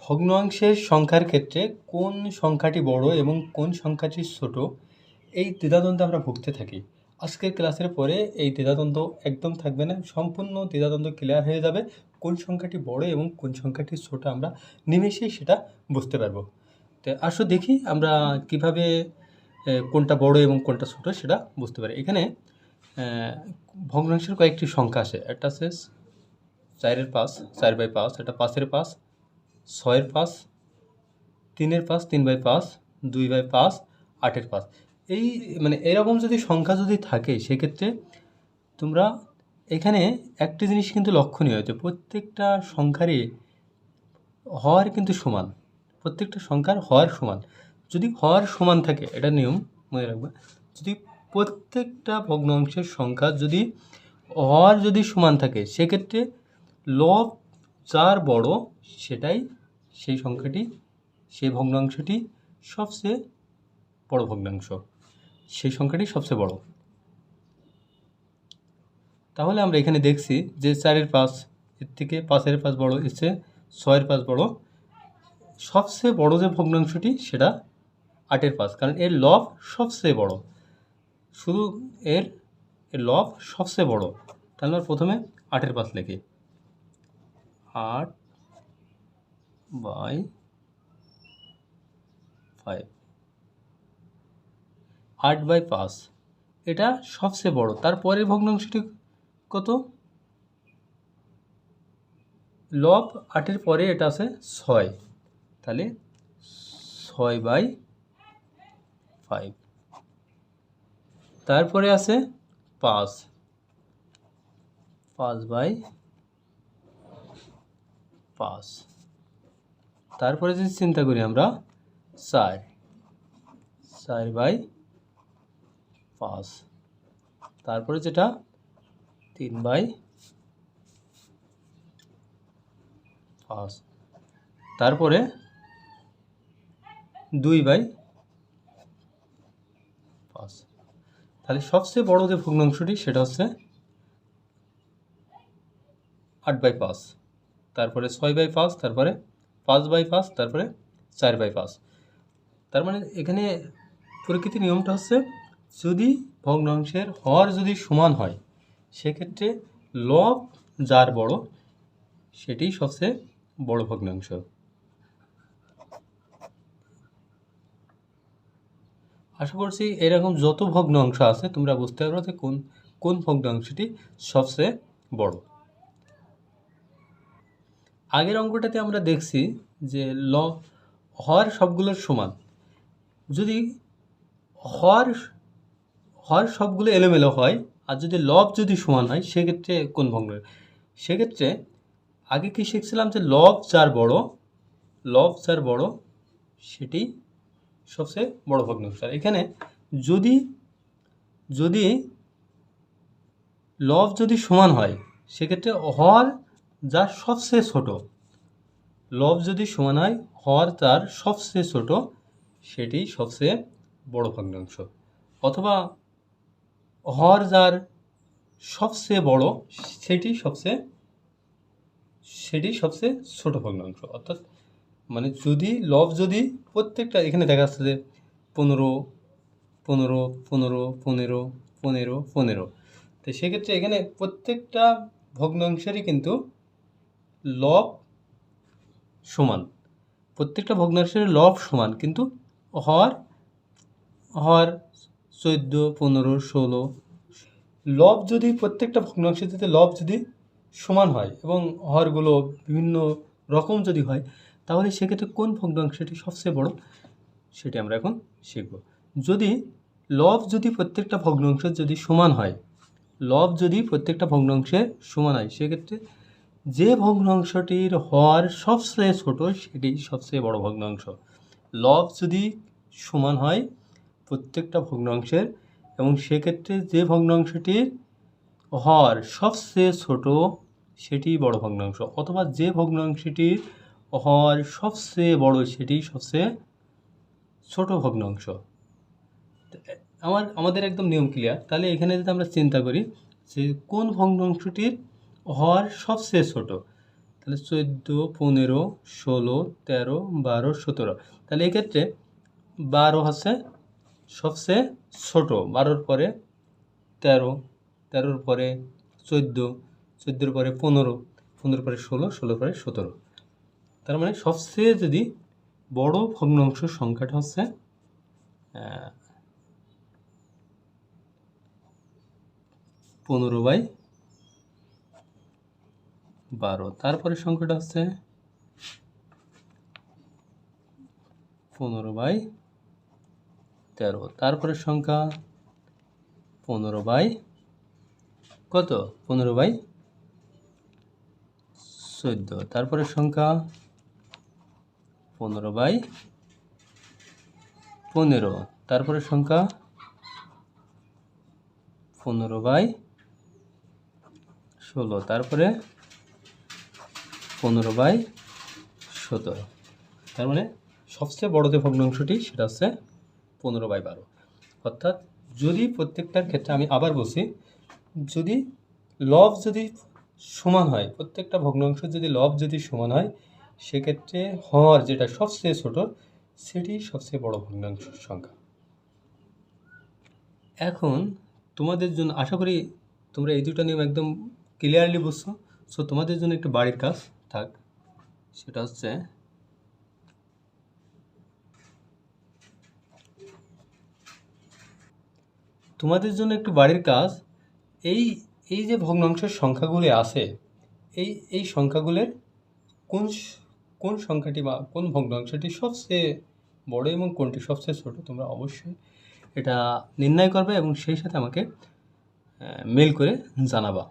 ভগ্নাংশের সংখ্যার ক্ষেত্রে কোন সংখ্যাটি বড় এবং কোন সংখ্যাটি ছোট, এই দ্বিধাদ্বন্দ্বে আমরা ভুগতে থাকি। আজকের ক্লাসের পরে এই দ্বিধাদ্বন্দ্ব একদম থাকবে না, সম্পূর্ণ দ্বিধাদ্বন্দ্ব ক্লিয়ার হয়ে যাবে। কোন সংখ্যাটি বড় এবং কোন সংখ্যাটি ছোট আমরা নিমেষেই সেটা বুঝতে পারবো। তো আসো দেখি আমরা কিভাবে কোনটা বড় এবং কোনটা ছোট সেটা বুঝতে পারি। এখানে ভগ্নাংশের কয়েকটি সংখ্যা আছে। একটা আছে 4/5, 4/5, এটা 5/5, 6/5, 3/5, 3/5, 2/5, 8/5। এই মানে এরকম যদি সংখ্যা যদি থাকে সেক্ষেত্রে তোমরা এখানে একটি জিনিস কিন্তু লক্ষণীয়, যে প্রত্যেকটা সংখ্যারই হর কিন্তু সমান, প্রত্যেকটা সংখ্যার হর সমান। যদি হর সমান থাকে, এটা নিয়ম মনে রাখবে, যদি প্রত্যেকটা ভগ্নাংশের সংখ্যা যদি হর যদি সমান থাকে সেক্ষেত্রে লব যার বড় সেটাই সেই সংখ্যাটি, সেই ভগ্নাংশটি সবচেয়ে বড় ভগ্নাংশ, সেই সংখ্যাটি সবচেয়ে বড়। তাহলে আমরা এখানে দেখছি যে 4/5 এর থেকে 5/5 বড়, এর চেয়ে 6/5 বড়। সবচেয়ে বড় যে ভগ্নাংশটি সেটা 8/5, কারণ এর লব সবচেয়ে বড়, শুধু এর লব সবচেয়ে বড়। তাহলে আমরা প্রথমে 8/5 লিখি, 8/5, 8/5 এটা সবচেয়ে বড়। তারপরের ভগ্নাংশটি কত? লব 8-এর পরে এটা আছে 6, তাহলে 6/5। তারপরে আছে 5, 5/5। তারপরে যদি চিন্তা করি আমরা 4, 4/5। তারপরে যেটা 3/5। তারপরে 2/5। তাহলে সবচেয়ে বড় যে ভগ্নাংশটি সেটা হচ্ছে 8/5, তারপরে 6/5, তারপরে 5/5, তারপরে 4/5। তার মানে এখানে প্রকৃতির নিয়মটা হচ্ছে, যদি ভগ্নাংশের হর যদি সমান হয় সেক্ষেত্রে লব যার বড় সেটি সবচেয়ে বড় ভগ্নাংশ। আশা করছি এরকম যত ভগ্নাংশ আছে তোমরা বুঝতে পারবে যে কোন কোন ভগ্নাংশটি সবচেয়ে বড়। আগের অঙ্কটাতে আমরা দেখছি যে হর সবগুলোর সমান। যদি হর সবগুলো এলোমেলো হয় আর যদি লব যদি সমান হয় সেক্ষেত্রে কোন ভগ্নাংশ? সেক্ষেত্রে আগে কি শিখছিলাম যে লব যার বড় সেটি সবচেয়ে বড় ভগ্নাংশ। আর এখানে যদি লব যদি সমান হয় সেক্ষেত্রে হর যার সবচেয়ে ছোট, লব যদি সমান হয় হর তার সবচেয়ে ছোট সেটি সবচেয়ে বড় ভগ্নাংশ, অথবা হর যার সবচেয়ে বড় সেটি সবচেয়ে ছোট ভগ্নাংশ। অর্থাৎ মানে যদি লব যদি প্রত্যেকটা, এখানে দেখা যাচ্ছে যে 15, 15, 15, 15, 15, 15, তো সেক্ষেত্রে এখানে প্রত্যেকটা ভগ্নাংশেরই কিন্তু লব সমান, প্রত্যেকটা ভগ্নাংশের লব সমান, কিন্তু হর 14, 15, 16। লব যদি প্রত্যেকটা ভগ্নাংশের যদি লব যদি সমান হয় এবং হরগুলো বিভিন্ন রকম যদি হয় তাহলে সেক্ষেত্রে কোন ভগ্নাংশটি সবচেয়ে বড় সেটি আমরা এখন শিখব। যদি লব যদি প্রত্যেকটা ভগ্নাংশের যদি সমান হয়, লব যদি প্রত্যেকটা ভগ্নাংশে সমান হয় সেক্ষেত্রে যে ভগ্নাংশটির হর সবচেয়ে ছোট সেটি সবচেয়ে বড় ভগ্নাংশ। লব যদি সমান হয় প্রত্যেকটা ভগ্নাংশের এবং সেক্ষেত্রে যে ভগ্নাংশটির হর সবচেয়ে ছোট সেটি বড় ভগ্নাংশ, অথবা যে ভগ্নাংশটির হর সবচেয়ে বড় সেটি সবচেয়ে ছোট ভগ্নাংশ। আমাদের একদম নিয়ম ক্লিয়ার। তাহলে এখানে যদি আমরা চিন্তা করি যে কোন ভগ্নাংশটির হর সবচেয়ে ছোট, তাহলে 14, 15, 16, 13, 12, 17। তাহলে এক্ষেত্রে 12 হচ্ছে সবচেয়ে ছোট। 12-র পরে 13, 13-র পরে 14, 14-র পরে 15, 15-র পরে 16, 16-র পরে 17। তার মানে সবচেয়ে যদি বড় ভগ্নাংশ সংখ্যাটা হচ্ছে 15/12। তারপরে সংখ্যাটা হচ্ছে 15/13। তারপরে সংখ্যা 15/, কত? 15/14। তারপরে সংখ্যা 15/15। তারপরে সংখ্যা 15/16। তারপরে 15/17। তার মানে সবচেয়ে বড় যে ভগ্নাংশটি সেটা হচ্ছে 15/12। অর্থাৎ যদি প্রত্যেকটার ক্ষেত্রে, আমি আবার বলছি, যদি লব যদি সমান হয়, প্রত্যেকটা ভগ্নাংশ যদি লব যদি সমান হয়, সেক্ষেত্রে হর যেটা সবচেয়ে ছোট সেটি সবচেয়ে বড় ভগ্নাংশ সংখ্যা। এখন তোমাদের জন্য আশা করি তোমরা এই দুটো নিয়ম একদম ক্লিয়ারলি বুঝছো। সো তোমাদের জন্য একটু বাড়ির কাজ থাক, সেটা হচ্ছে তোমাদের জন্য একটু বাড়ির কাজ, এই এই যে ভগ্নাংশের সংখ্যাগুলি আছে, এই সংখ্যাগুলোর কোন কোন সংখ্যাটি বা কোন ভগ্নাংশটি সবচেয়ে বড় এবং কোনটি সবচেয়ে ছোট তোমরা অবশ্যই এটা নির্ণয় করবে এবং সেই সাথে আমাকে মেল করে জানাবা।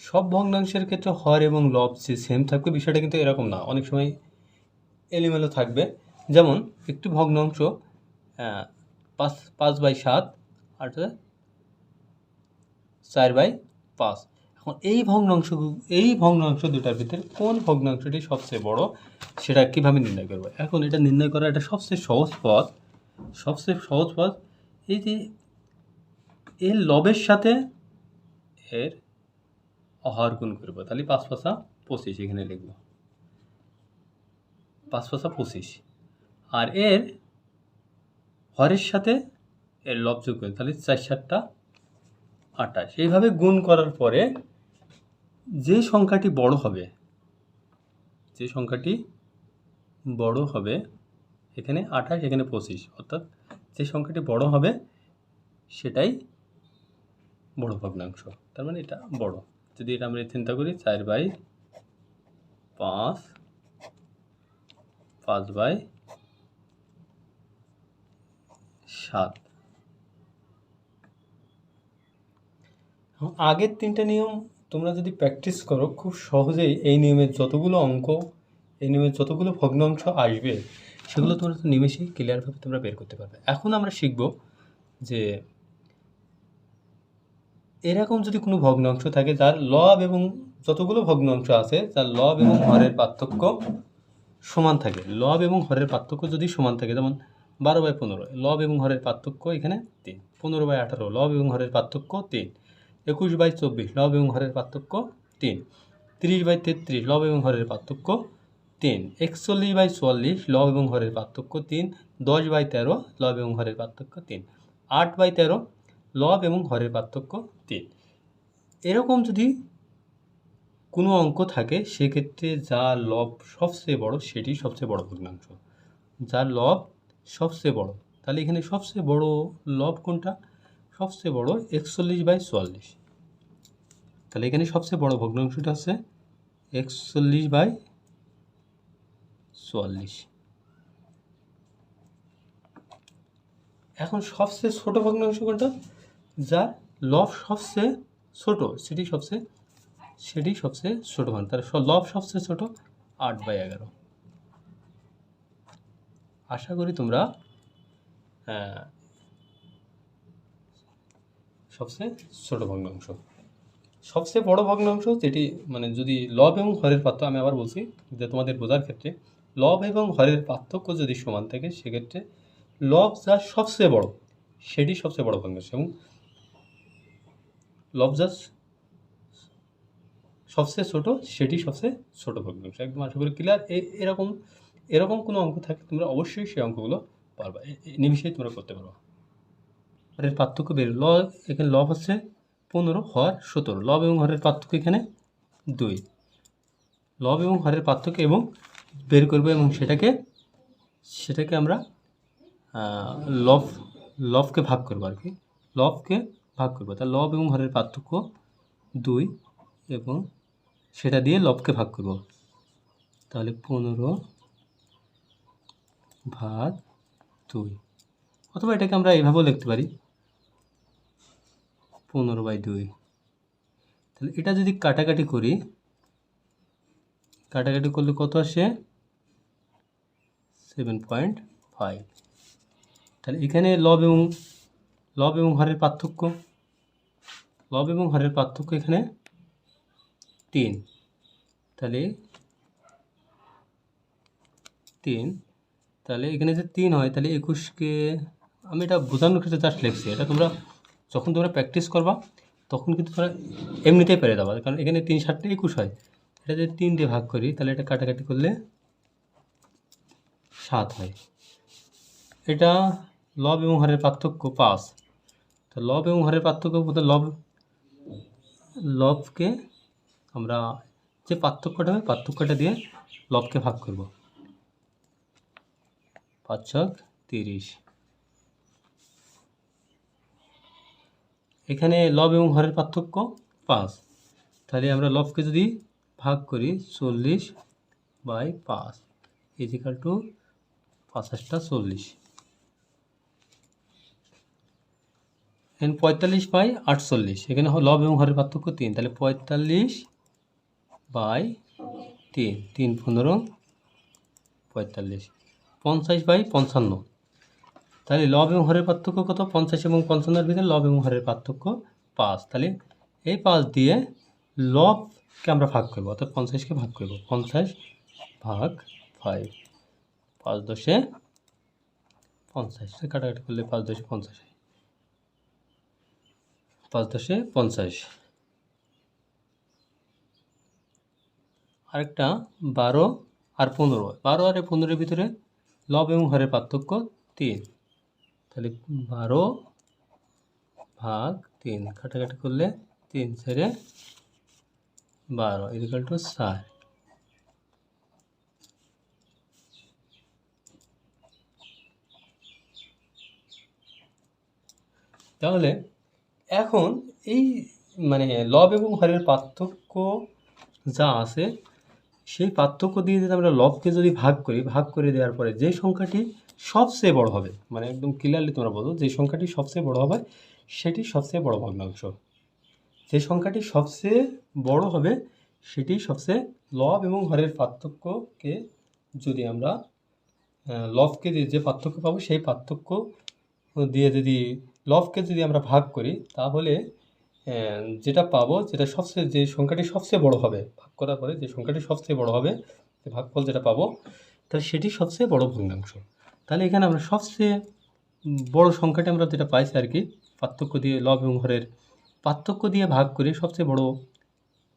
সব ভগ্নাংশের ক্ষেত্রে হর এবং লব যে সেম থাকবে বিষয়টা কিন্তু এরকম না, অনেক সময় এলোমেলো থাকবে। যেমন একটি ভগ্নাংশ 5/7 আর 4/5। এখন এই ভগ্নাংশ দুটার ভিতরে কোন ভগ্নাংশটি সবচেয়ে বড় সেটা কিভাবে নির্ণয় করবো? এখন এটা নির্ণয় করার একটা সবচেয়ে সহজ পথ এই যে এর লবের সাথে এর হর গুণ করবো। তাহলে 5×5 = 25, এখানে লিখব 5×5 = 25। আর এর হরের সাথে এর লব যোগ করি, তাহলে 4×7 = 28। এইভাবে গুণ করার পরে যে সংখ্যাটি বড় হবে, এখানে 28, এখানে 25, অর্থাৎ যে সংখ্যাটি বড় হবে সেটাই বড় ভগ্নাংশ। তার মানে এটা বড়। যদি এটা আমরা চিন্তা করি 4/5, 5/7। আগের 3টে নিয়ম তোমরা যদি প্র্যাকটিস করো, খুব সহজেই এই নিয়মের যতগুলো ভগ্নাংশ আসবে সেগুলো তোমরা তো নিমেষেই ক্লিয়ারভাবে তোমরা বের করতে পারবে। এখন আমরা শিখব যে এরকম যদি কোনো ভগ্নাংশ থাকে যার লব এবং যতগুলো ভগ্নাংশ আছে যার লব এবং হরের পার্থক্য সমান থাকে, লব এবং হরের পার্থক্য যদি সমান থাকে, যেমন 12/15 লব এবং হরের পার্থক্য এখানে 3, 15/18 লব এবং হরের পার্থক্য 3, 21/24 লব এবং হরের পার্থক্য 3, 30/33 লব এবং হরের পার্থক্য 3, 41/44 লব এবং হরের পার্থক্য 3, 10/13 লব এবং হরের পার্থক্য 3, 8/13 লব এবং হরের পার্থক্য 3। এরকম যদি কোনো অঙ্ক থাকে সেক্ষেত্রে যার লব সবচেয়ে বড় সেটি সবচেয়ে বড় ভগ্নাংশ। যার লব সবচেয়ে বড়, তাহলে এখানে সবচেয়ে বড় লব কোনটা? সবচেয়ে বড় 41/44। তাহলে এখানে সবচেয়ে বড় ভগ্নাংশটা হচ্ছে 41/44। এখন সবচেয়ে ছোট ভগ্নাংশ কোনটা? যার লব সবচেয়ে ছোট সেটি সবচেয়ে ছোট মান, তার লব সবচেয়ে ছোট 8/11। আশা করি তোমরা সবচেয়ে ছোট ভগ্নাংশ, সবচেয়ে বড় ভগ্নাংশ যেটি মানে যদি লব এবং হরের পার্থক্য, আমি আবার বলছি যে তোমাদের বোঝার ক্ষেত্রে, লব এবং হরের পার্থক্য যদি সমান থাকে সেক্ষেত্রে লব যা সবচেয়ে বড় সেটি সবচেয়ে বড় ভগ্নাংশ এবং লব যা সবচেয়ে ছোট সেটি সবচেয়ে ছোট ভগ্নাংশ। একদম আশা করি ক্লিয়ার। এরকম এরকম কোনো অঙ্ক থাকলে তোমরা অবশ্যই সেই অঙ্কগুলো পারবা, নিমিষেই তোমরা করতে পারবা। আর এর পার্থক্য বের এখানে লব হচ্ছে 15, হর 17। লব এবং হরের পার্থক্য এখানে 2। লব এবং হরের পার্থক্য এবং বের করবো, এবং সেটাকে আমরা লবকে ভাগ করবো আর কি, লবকে ভাগ করবো। তা লব এবং হরের পার্থক্য 2 এবং সেটা দিয়ে লবকে ভাগ করব। তাহলে 15/2, অথবা এটাকে আমরা এইভাবেও লিখতে পারি 15/2। তাহলে এটা যদি কাটাকাটি করি, কাটাকাটি করলে কত আসে? 7.5। তাহলে এখানে লব এবং হরের পার্থক্য, লব এবং হরের পার্থক্য এখানে 3। তাহলে 3, তাহলে এখানে যে 3 হয়, তাহলে 21কে আমি এটা বোঝানোর ক্ষেত্রে জাস্ট লিখছি। এটা তোমরা যখন তোমরা প্র্যাকটিস করবা তখন কিন্তু তোমরা এমনিতেই পেরে যাবা, কারণ এখানে 3 7 21 হয়। এটা যদি 3 দিয়ে ভাগ করি তাহলে এটা কাটাকাটি করলে 7 হয়। এটা লব এবং হরের পার্থক্য 5। তো লব এবং হরের পার্থক্য বলতে লবকে আমরা যে পার্থক্যটা হবে পার্থক্যটা দিয়ে লবকে ভাগ করব। 5 × 30। এখানে লব এবং হরের পার্থক্য 5। তাহলে আমরা লবকে যদি ভাগ করি 40/5 ইজিক্যাল টু 5×40। এখানে 45/48। এখানে লব এবং হরের পার্থক্য 3। তাহলে 45/3, 3 15 45, 50/55। তাহলে লব এবং হরের পার্থক্য কত? 50 এবং 55-এর ভিতরে লব এবং হরের পার্থক্য 5। তাহলে এই 5 দিয়ে লবকে আমরা ভাগ করবো, অর্থাৎ 50কে ভাগ করবো। 50/5, 5 10 50। কাটাকাটি করলে 5 10 50, 5 10 50। আরেকটা 12 আর 15। 12 আর 15-এর ভিতরে লব এবং হরের পার্থক্য 3। তাহলে 12/3, কাটাকাটি করলে 3 ছেড়ে 12 ইকুয়াল টু 4। তাহলে এখন এই মানে লব এবং হরের পার্থক্য যা আছে সেই পার্থক্য দিয়ে যদি আমরা লবকে যদি ভাগ করে দেওয়ার পরে যে সংখ্যাটি সবচেয়ে বড় হবে, মানে একদম ক্লিয়ারলি তোমরা বলো, যে সংখ্যাটি সবচেয়ে বড় হবে সেটি সবচেয়ে বড় ভগ্নাংশ। যে সংখ্যাটি সবচেয়ে বড় হবে সেটি সবচেয়ে, লব এবং হরের পার্থক্যকে যদি আমরা লবকে দিয়ে যে পার্থক্য পাবো সেই পার্থক্য দিয়ে যদি লবকে যদি আমরা ভাগ করি তাহলে যেটা পাবো, যে সংখ্যাটি সবচেয়ে বড় হবে, ভাগ করার পরে যে সংখ্যাটি সবচেয়ে বড় হবে, যে ভাগফল যেটা পাবো, তাহলে সেটি সবচেয়ে বড় ভগ্নাংশ। তাহলে এখানে আমরা সবচেয়ে বড় সংখ্যাটি আমরা যেটা পাইছি আর কি, পার্থক্য দিয়ে লব এবং হরের পার্থক্য দিয়ে ভাগ করে সবচেয়ে বড়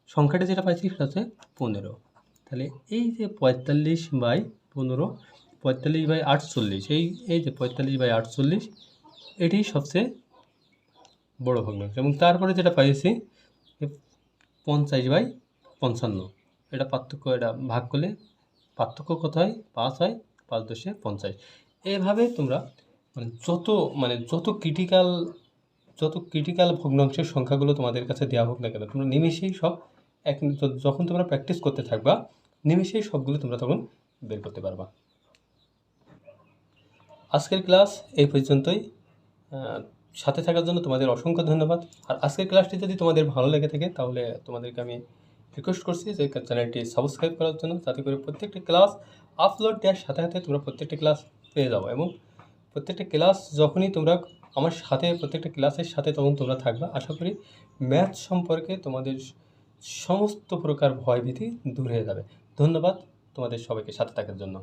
সংখ্যাটি যেটা পাইছি সেটা হচ্ছে 15। তাহলে এই যে 45/15, 45/48, এই যে 45/48 এটি সবচেয়ে বড় ভগ্নাংশ। এবং তারপরে যেটা পাইছি 50/55, এটা পার্থক্য, এটা ভাগ করলে পার্থক্য কত হয়? 5 হয়। 5 10 50। এইভাবে তোমরা যত ক্রিটিক্যাল ভগ্নাংশের সংখ্যাগুলো তোমাদের কাছে দেওয়া হোক না কেন, তোমরা নিমেষেই সব যখন তোমরা প্র্যাকটিস করতে থাকবা নিমেষেই সবগুলো তোমরা তখন বের করতে পারবা। আজকের ক্লাস এই পর্যন্তই। সাথে থাকার জন্য তোমাদের অসংখ্য ধন্যবাদ। আর আজকের ক্লাসটি যদি তোমাদের ভালো লেগে থাকে তাহলে তোমাদেরকে আমি রিকোয়েস্ট করছি যে চ্যানেলটি সাবস্ক্রাইব করার জন্য, যাতে করে প্রত্যেকটি ক্লাস আপলোড দেওয়ার সাথে সাথে তোমরা প্রত্যেকটি ক্লাস পেয়ে যাবো। এবং প্রত্যেকটা ক্লাস যখনই তোমরা আমার সাথে, প্রত্যেকটা ক্লাসের সাথে তখন তোমরা থাকবা, আশা করি ম্যাথ সম্পর্কে তোমাদের সমস্ত প্রকার ভয়ভীতি দূর হয়ে যাবে। ধন্যবাদ তোমাদের সবাইকে সাথে থাকার জন্য।